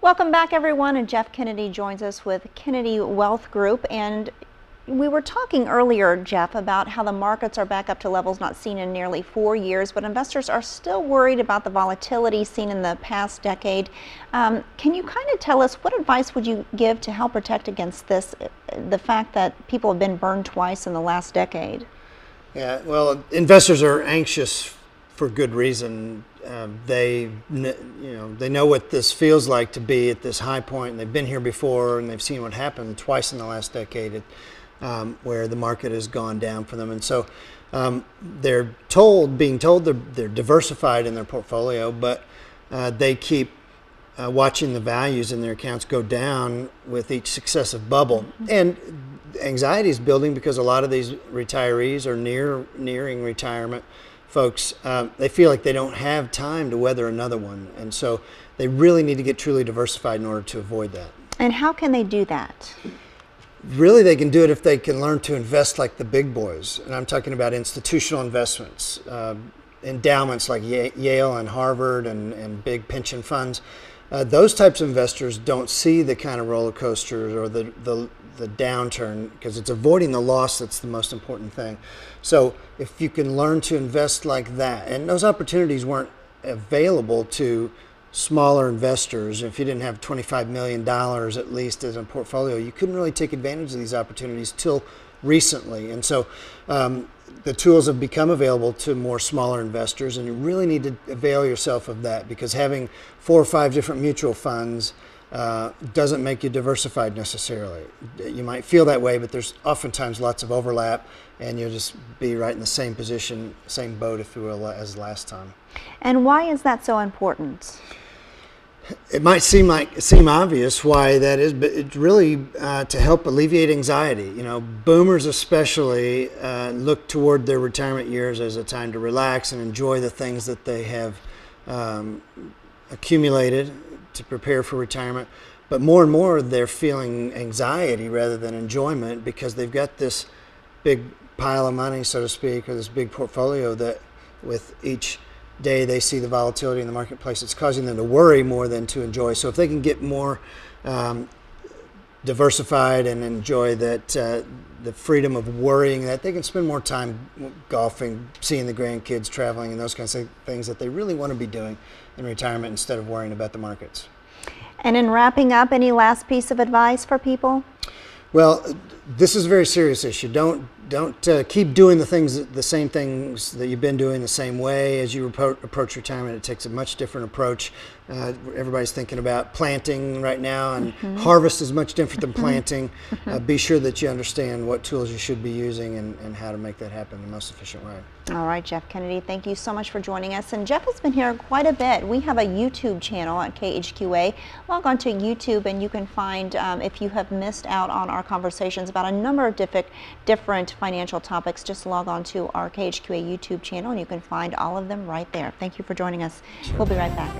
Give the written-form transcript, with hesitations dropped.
Welcome back, everyone, and Jeff Kennedy joins us with Kennedy Wealth Group. And we were talking earlier, Jeff, about how the markets are back up to levels not seen in nearly 4 years, but investors are still worried about the volatility seen in the past decade. Can you kind of tell us what advice would you give to help protect against this, the fact that people have been burned twice in the last decade? Yeah, well, investors are anxious for good reason. They know what this feels like to be at this high point, and they've been here before, and they've seen what happened twice in the last decade, where the market has gone down for them. And so they're being told they're diversified in their portfolio, but they keep watching the values in their accounts go down with each successive bubble. And anxiety is building because a lot of these retirees are nearing retirement folks. They feel like they don't have time to weather another one, and so they really need to get truly diversified in order to avoid that. And how can they do that? Really, they can do it if they can learn to invest like the big boys, and I'm talking about institutional investments, endowments like Yale and Harvard and big pension funds. Those types of investors don't see the kind of roller coasters or the downturn, because it's avoiding the loss that's the most important thing. So if you can learn to invest like that, and those opportunities weren't available to smaller investors. If you didn't have $25 million at least as a portfolio, you couldn't really take advantage of these opportunities till recently. And so the tools have become available to more smaller investors, and you really need to avail yourself of that, because having 4 or 5 different mutual funds doesn't make you diversified necessarily. You might feel that way, but there's oftentimes lots of overlap, and you'll just be right in the same position, same boat, if you will, as last time. And why is that so important? It might seem obvious why that is, but it's really to help alleviate anxiety. You know, boomers especially look toward their retirement years as a time to relax and enjoy the things that they have accumulated to prepare for retirement. But more and more they're feeling anxiety rather than enjoyment, because they've got this big pile of money, so to speak, or this big portfolio that with each day they see the volatility in the marketplace, it's causing them to worry more than to enjoy. So if they can get more diversified and enjoy that the freedom of worrying, that they can spend more time golfing, seeing the grandkids, traveling, and those kinds of things that they really want to be doing in retirement instead of worrying about the markets. And in wrapping up, any last piece of advice for people? Well, this is a very serious issue. Don't keep doing the same things that you've been doing the same way as you approach retirement. It takes a much different approach. Everybody's thinking about planting right now, and harvest is much different than planting. Be sure that you understand what tools you should be using and how to make that happen in the most efficient way. All right, Jeff Kennedy, thank you so much for joining us. And Jeff has been here quite a bit. We have a YouTube channel at KHQA. Log on to YouTube and you can find, if you have missed out on our conversations about a number of different financial topics, just log on to our KHQA YouTube channel and you can find all of them right there. Thank you for joining us. Sure. We'll be right back.